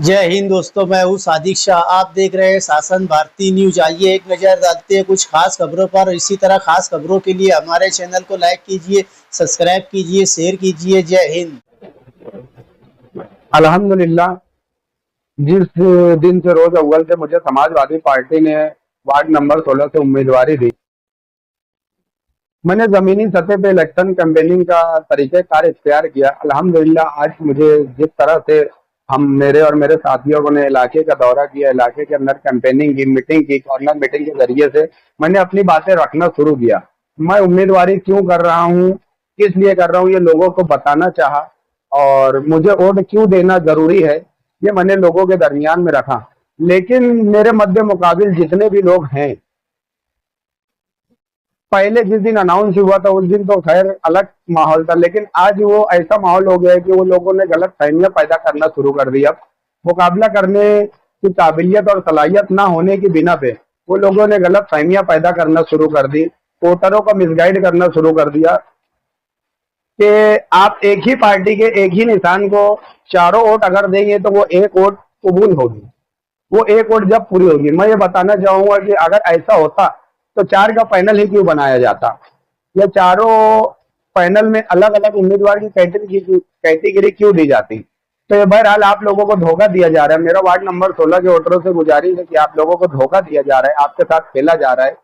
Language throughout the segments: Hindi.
जय हिंद दोस्तों, मैं हूँ सादिक शाह। आप देख रहे हैं शासन भारती न्यूज। आइए एक नज़र डालते हैं कुछ खास खबरों पर। इसी तरह खास खबरों के लिए हमारे चैनल को लाइक कीजिए, सब्सक्राइब कीजिए, शेयर कीजिए। जय हिंद। अल्हम्दुलिल्लाह। जिस दिन से रोज अव्वल से मुझे समाजवादी पार्टी ने वार्ड नंबर 16 से उम्मीदवारी दी, मैंने जमीनी सतह पे इलेक्शन कैंपेनिंग का तरीक़ेकार इख्तियार किया। अल्हम्दुलिल्लाह आज मुझे जिस तरह से हम मेरे और मेरे साथियों ने इलाके का दौरा किया, इलाके के अंदर कैंपेनिंग की, मीटिंग की, कॉर्नर मीटिंग के जरिए से मैंने अपनी बातें रखना शुरू किया। मैं उम्मीदवारी क्यों कर रहा हूँ, किस लिए कर रहा हूँ, ये लोगों को बताना चाहा और मुझे वोट क्यों देना जरूरी है, ये मैंने लोगों के दरमियान में रखा। लेकिन मेरे मद्दे मुकाबिल जितने भी लोग हैं, पहले जिस दिन अनाउंस हुआ था उस दिन तो खैर अलग माहौल था, लेकिन आज वो ऐसा माहौल हो गया है कि वो लोगों ने गलत फहमियां पैदा करना शुरू कर दी। अब मुकाबला करने की काबिलियत और सलाहियत ना होने की बिना पे वो लोगों ने गलत फहमियां पैदा करना शुरू कर दी, वोटरों को मिसगाइड करना शुरू कर दिया कि आप एक ही पार्टी के एक ही निशान को चारों वोट अगर देंगे तो वो एक वोट कबूल होगी, वो एक वोट जब पूरी होगी। मैं ये बताना चाहूंगा कि अगर ऐसा होता तो चार का पैनल ही क्यों बनाया जाता, या चारों पैनल में अलग अलग उम्मीदवार की कैटेगरी क्यों दी जाती। तो ये बहरहाल आप लोगों को धोखा दिया जा रहा है। मेरा वार्ड नंबर 16 के वोटरों से गुजारिश है कि आप लोगों को धोखा दिया जा रहा है, आपके साथ खेला जा रहा है।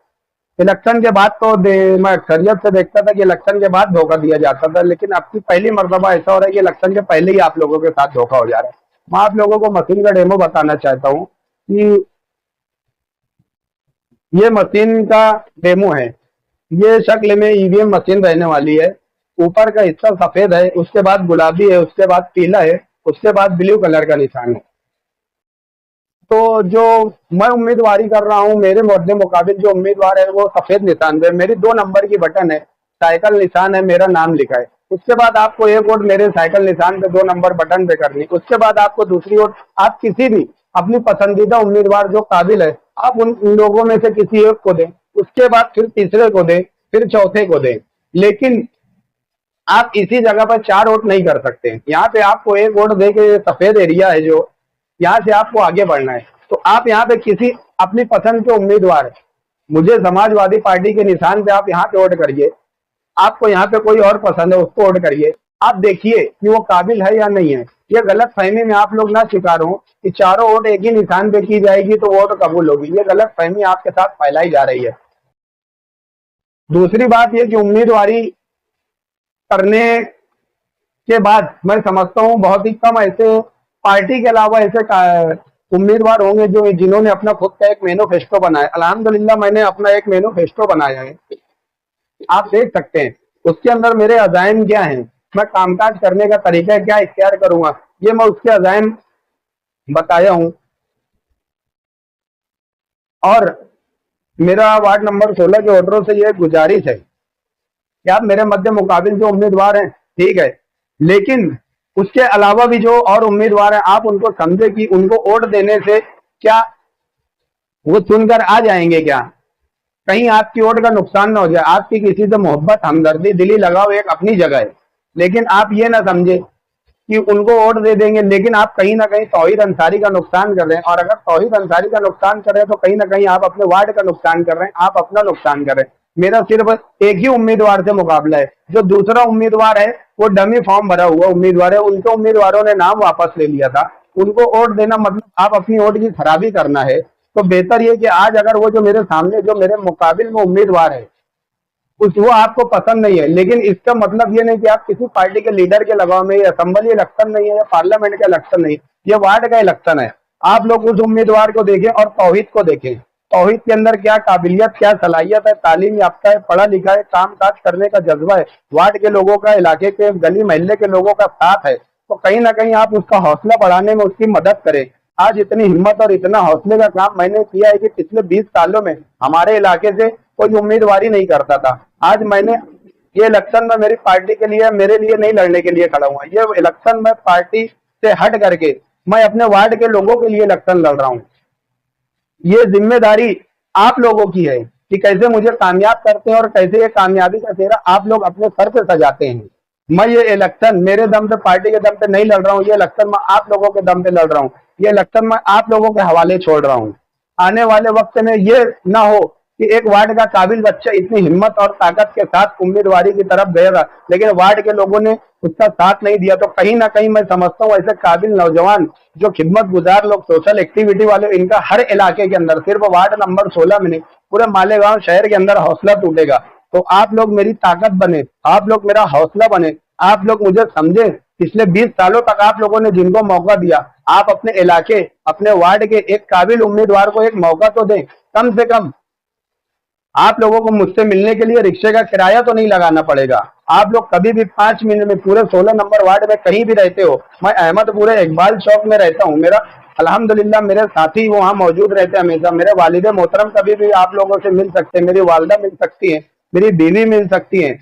इलेक्शन के बाद तो मैं अक्सरियत से देखता था कि इलेक्शन के बाद धोखा दिया जाता था, लेकिन अब की पहली मर्तबा ऐसा हो रहा है कि इलेक्शन के पहले ही आप लोगों के साथ धोखा हो जा रहा है। मैं आप लोगों को मशीन का डेमो बताना चाहता हूँ कि ये मशीन का डेमो है। ये शक्ल में ईवीएम मशीन रहने वाली है। ऊपर का हिस्सा सफेद है, उसके बाद गुलाबी है, उसके बाद पीला है, उसके बाद ब्लू कलर का निशान है। तो जो मैं उम्मीदवारी कर रहा हूँ, मेरे मद्दे मुकाबिल जो उम्मीदवार है वो सफेद निशान पे, मेरी 2 नंबर की बटन है, साइकिल निशान है, मेरा नाम लिखा है। उसके बाद आपको एक वोट मेरे साइकिल निशान पे 2 नंबर बटन पे करनी। उसके बाद आपको दूसरी वोट आप किसी भी अपनी पसंदीदा उम्मीदवार जो काबिल है आप उन लोगों में से किसी एक को दें। उसके बाद फिर तीसरे को दें, फिर चौथे को दें। लेकिन आप इसी जगह पर 4 वोट नहीं कर सकते। यहाँ पे आपको एक वोट दे के सफेद एरिया है जो यहाँ से आपको आगे बढ़ना है, तो आप यहाँ पे किसी अपनी पसंद के उम्मीदवार, मुझे समाजवादी पार्टी के निशान पे आप यहाँ पे वोट करिए। आपको यहाँ पे कोई और पसंद है उसको वोट करिए। आप देखिए कि वो काबिल है या नहीं है। ये गलत फहमी में आप लोग ना शिकार हो कि चारों वोट एक ही निशान पे की जाएगी तो वोट कबूल होगी। ये गलत फहमी आपके साथ फैलाई जा रही है। दूसरी बात ये कि उम्मीदवारी करने के बाद मैं समझता हूँ बहुत ही कम ऐसे पार्टी के अलावा ऐसे उम्मीदवार होंगे जो जिन्होंने अपना खुद का एक मैनिफेस्टो बनाया। अल्हम्दुलिल्लाह मैंने अपना एक मैनिफेस्टो बनाया है, आप देख सकते हैं। उसके अंदर मेरे अज़ाइम क्या हैं, मैं कामकाज करने का तरीका क्या इख्तियार करूंगा, ये मैं उसके अज़ाइम बताया हूँ। और मेरा वार्ड नंबर 16 के वोटरों से ये गुजारिश है कि आप मेरे मध्य मुकाबिल जो उम्मीदवार हैं ठीक है, लेकिन उसके अलावा भी जो और उम्मीदवार हैं आप उनको समझे कि उनको वोट देने से क्या वो चुनकर आ जाएंगे, क्या कहीं आपकी वोट का नुकसान ना हो जाए। आपकी किसी से मोहब्बत, हमदर्दी, दिली लगाव एक अपनी जगह है, लेकिन आप ये ना समझे कि उनको वोट दे देंगे लेकिन आप कहीं ना कहीं तौहीद अंसारी का नुकसान कर रहे हैं। और अगर तौहीद अंसारी का नुकसान कर रहे हैं तो कहीं ना कहीं आप अपने वार्ड का नुकसान कर रहे हैं, आप अपना नुकसान कर रहे हैं। मेरा सिर्फ एक ही उम्मीदवार से मुकाबला है। जो दूसरा उम्मीदवार है वो डमी फॉर्म भरा हुआ उम्मीदवार है, उनके उम्मीदवारों ने नाम वापस ले लिया था। उनको वोट देना मतलब आप अपनी वोट की खराबी करना है। तो बेहतर ये कि आज अगर वो जो मेरे सामने जो मेरे मुकाबिल में उम्मीदवार है उस वो आपको पसंद नहीं है, लेकिन इसका मतलब ये नहीं कि आप किसी पार्टी के लीडर के लगाव में, ये असेंबली इलेक्शन नहीं है या पार्लियामेंट का इलेक्शन नहीं है, ये वार्ड का इलेक्शन है। आप लोग उस उम्मीदवार को देखें और तौहीद को देखें। तौहीद के अंदर क्या काबिलियत, क्या सलाहियत है, तालीम याफ्ता है, पढ़ा लिखा है, काम काज करने का जज्बा है, वार्ड के लोगों का, इलाके के गली मोहल्ले के लोगों का साथ है, तो कहीं ना कहीं आप उसका हौसला बढ़ाने में उसकी मदद करें। आज इतनी हिम्मत और इतना हौसले का काम मैंने किया है कि पिछले 20 सालों में हमारे इलाके से कोई उम्मीदवारी नहीं करता था। आज मैंने ये इलेक्शन में मेरी पार्टी के लिए, मेरे लिए नहीं लड़ने के लिए खड़ा हुआ। ये इलेक्शन में पार्टी से हट करके मैं अपने वार्ड के लोगों के लिए इलेक्शन लड़ रहा हूँ। ये जिम्मेदारी आप लोगों की है कि कैसे मुझे कामयाब करते हैं और कैसे ये कामयाबी का सेहरा आप लोग अपने सर पे सजाते हैं। मैं ये इलेक्शन मेरे दम पे, पार्टी के दम पे नहीं लड़ रहा हूँ, ये इलेक्शन मैं आप लोगों के दम पे लड़ रहा हूँ। ये इलेक्शन मैं आप लोगों के हवाले छोड़ रहा हूँ। आने वाले वक्त में ये ना हो कि एक वार्ड का काबिल बच्चा इतनी हिम्मत और ताकत के साथ उम्मीदवारी की तरफ गएगा, लेकिन वार्ड के लोगों ने उसका साथ नहीं दिया, तो कहीं ना कहीं मैं समझता हूँ ऐसे काबिल नौजवान जो खिदमत गुजार लोग, सोशल एक्टिविटी वाले, इनका हर इलाके के अंदर, सिर्फ वार्ड नंबर 16 में नहीं, पूरे मालेगांव शहर के अंदर हौसला टूटेगा। तो आप लोग मेरी ताकत बने, आप लोग मेरा हौसला बने, आप लोग मुझे समझे। पिछले 20 सालों तक आप लोगों ने जिनको मौका दिया, आप अपने इलाके, अपने वार्ड के एक काबिल उम्मीदवार को एक मौका तो दें। कम से कम आप लोगों को मुझसे मिलने के लिए रिक्शे का किराया तो नहीं लगाना पड़ेगा। आप लोग कभी भी 5 मिनट में पूरे 16 नंबर वार्ड में कहीं भी रहते हो, मैं अहमदपुर इकबाल चौक में रहता हूँ, मेरा अल्हम्दुलिल्लाह मेरे साथी वहाँ मौजूद रहते हैं हमेशा। मेरे वालिद मोहतरम कभी भी आप लोगों से मिल सकते हैं, मेरी वालदा मिल सकती है, मेरी बीवी मिल सकती है।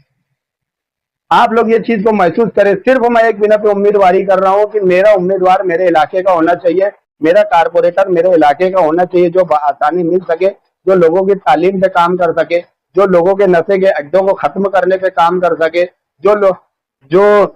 आप लोग ये चीज को महसूस करें। सिर्फ मैं एक बिना पे उम्मीदवारी कर रहा हूँ कि मेरा उम्मीदवार मेरे इलाके का होना चाहिए, मेरा कारपोरेटर मेरे इलाके का होना चाहिए, जो आसानी मिल सके, जो लोगों की तालीम पे काम कर सके, जो लोगों के नशे के अड्डों को खत्म करने पे काम कर सके, जो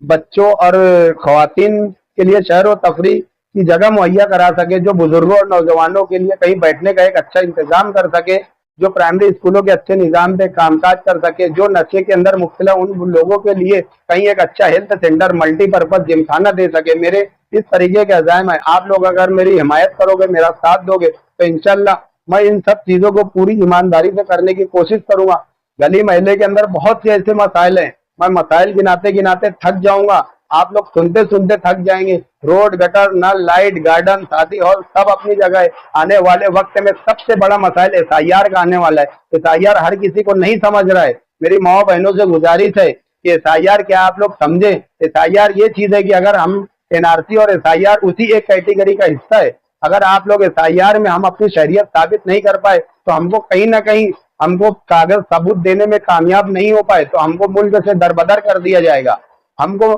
बच्चों और खवातीन के लिए सैर व तफरी की जगह मुहैया करा सके, जो बुजुर्गों और नौजवानों के लिए कहीं बैठने का एक अच्छा इंतजाम कर सके, जो प्राइमरी स्कूलों के अच्छे निजाम पे कामकाज कर सके, जो नशे के अंदर मुब्तला उन लोगों के लिए कहीं एक अच्छा हेल्थ सेंटर, मल्टीपर्पज जिमखाना दे सके। मेरे इस तरीके के अज़ाइम है। आप लोग अगर मेरी हिमायत करोगे, मेरा साथ दोगे, तो इंशाल्लाह मैं इन सब चीजों को पूरी ईमानदारी से करने की कोशिश करूंगा। गली महल्ले के अंदर बहुत से ऐसे मसाइल हैं, मैं मसाइल गिनाते गिनाते थक जाऊंगा, आप लोग सुनते सुनते थक जाएंगे। रोड, गटर, नल, लाइट, गार्डन, शादी हॉल सब अपनी जगह है। आने वाले वक्त में सबसे बड़ा मसाइल SIR का आने वाला है। SIR हर किसी को नहीं समझ रहा है। मेरी माँ बहनों से गुजारिश है कि SIR क्या आप लोग समझे। SIR ये चीज है कि अगर हम NRC और SIR उसी एक कैटेगरी का हिस्सा है, अगर आप लोग SIR में हम अपनी शरीयत साबित नहीं कर पाए, तो हमको कहीं ना कहीं हमको कागज सबूत देने में कामयाब नहीं हो पाए, तो हमको मुल्क से दरबदर कर दिया जाएगा, हमको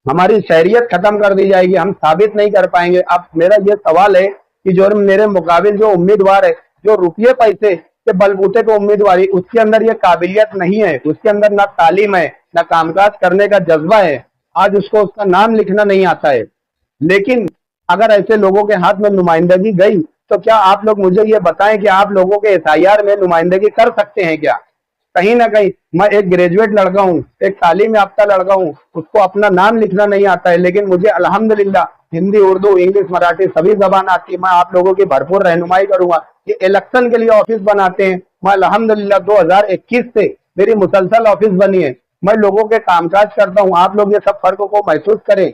हमारी शहरियत खत्म कर दी जाएगी, हम साबित नहीं कर पाएंगे। अब मेरा ये सवाल है कि जो मेरे मुकाबिल जो उम्मीदवार है, जो रुपये पैसे के बलबूते पे उम्मीदवारी, उसके अंदर ये काबिलियत नहीं है, उसके अंदर ना तालीम है, ना कामकाज करने का जज्बा है, आज उसको उसका नाम लिखना नहीं आता है। लेकिन अगर ऐसे लोगों के हाथ में नुमाइंदगी गई, तो क्या आप लोग मुझे ये बताएं कि आप लोगों के SIR में नुमाइंदगी कर सकते हैं क्या? कहीं ना कहीं मैं एक ग्रेजुएट लड़का हूँ, एक तालीम याफ्ता लड़का हूँ, उसको अपना नाम लिखना नहीं आता है, लेकिन मुझे अल्हम्दुलिल्लाह हिंदी, उर्दू, इंग्लिश, मराठी सभी जबान आती है। मैं आप लोगों की भरपूर रहनुमाई करूंगा। ये इलेक्शन के लिए ऑफिस बनाते हैं, मैं अल्हम्दुलिल्लाह 2021 से मेरी मुसलसल ऑफिस बनी है, मैं लोगों के कामकाज करता हूँ। आप लोग ये सब फर्क को महसूस करें।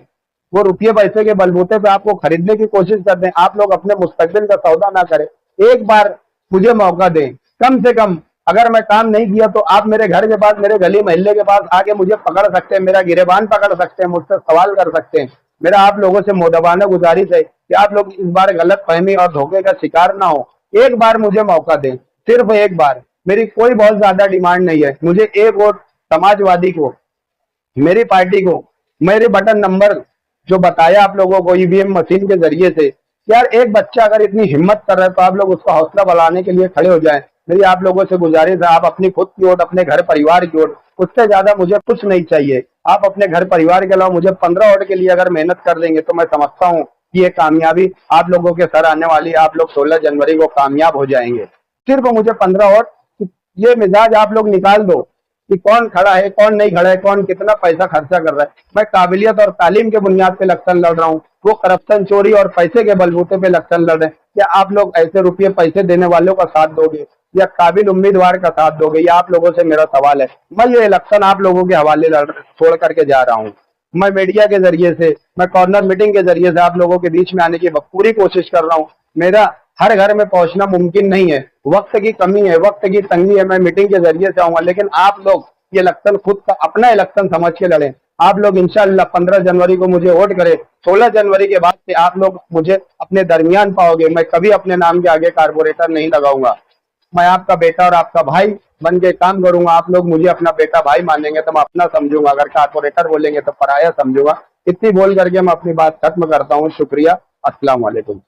वो रुपये पैसे के बलबूते पे आपको खरीदने की कोशिश करते हैं, आप लोग अपने मुस्तकबिल का सौदा ना करें। एक बार मुझे मौका दें, कम से कम अगर मैं काम नहीं किया तो आप मेरे घर के पास, मेरे गली मोहल्ले के पास आके मुझे पकड़ सकते हैं, मेरा गिरेबान पकड़ सकते हैं, मुझसे सवाल कर सकते हैं। मेरा आप लोगों से मोदबाना गुजारिश है कि आप लोग इस बार गलत फहमी और धोखे का शिकार ना हो। एक बार मुझे मौका दें, सिर्फ एक बार। मेरी कोई बहुत ज्यादा डिमांड नहीं है, मुझे एक वोट समाजवादी को, मेरी पार्टी को, मेरे बटन नंबर जो बताया आप लोगों को EVM मशीन के जरिए से, यार एक बच्चा अगर इतनी हिम्मत कर रहा है तो आप लोग उसका हौसला बढ़ाने के लिए खड़े हो जाएं। मेरी आप लोगों से गुजारिश है, आप अपनी खुद की वोट, अपने घर परिवार की वोट, उससे ज्यादा मुझे कुछ नहीं चाहिए। आप अपने घर परिवार के अलावा मुझे 15 वोट के लिए अगर मेहनत कर देंगे तो मैं समझता हूँ कि ये कामयाबी आप लोगों के सर आने वाली है। आप लोग 16 जनवरी को कामयाब हो जाएंगे। सिर्फ मुझे 15 वोट, ये मिजाज आप लोग निकाल दो कि कौन खड़ा है, कौन नहीं खड़ा है, कौन कितना पैसा खर्चा कर रहा है। मैं काबिलियत और तालीम के बुनियाद पे इलेक्शन लड़ रहा हूँ, वो करप्शन, चोरी और पैसे के बलबूते पे इलेक्शन लड़ रहे हैं। क्या आप लोग ऐसे रुपये पैसे देने वालों का साथ दोगे या काबिल उम्मीदवार का साथ दोगे? ये आप लोगों से मेरा सवाल है। मैं ये इलेक्शन आप लोगों के हवाले छोड़ करके जा रहा हूँ। मैं मीडिया के जरिए से, मैं कॉर्नर मीटिंग के जरिए से आप लोगों के बीच में आने की पूरी कोशिश कर रहा हूँ। मेरा हर घर में पहुंचना मुमकिन नहीं है, वक्त की कमी है, वक्त की तंगी है। मैं मीटिंग के जरिए से आऊंगा, लेकिन आप लोग ये इलेक्शन खुद का अपना इलेक्शन समझ के लड़ें। आप लोग इंशाल्लाह 15 जनवरी को मुझे वोट करें। 16 जनवरी के बाद से आप लोग मुझे अपने दरमियान पाओगे। मैं कभी अपने नाम के आगे कारपोरेटर नहीं लगाऊंगा। मैं आपका बेटा और आपका भाई बन के काम करूंगा। आप लोग मुझे अपना बेटा भाई मानेंगे तो मैं अपना समझूंगा, अगर कारपोरेटर बोलेंगे तो पराया समझूंगा। इतनी बोल करके मैं अपनी बात खत्म करता हूँ। शुक्रिया, अस्सलाम वालेकुम।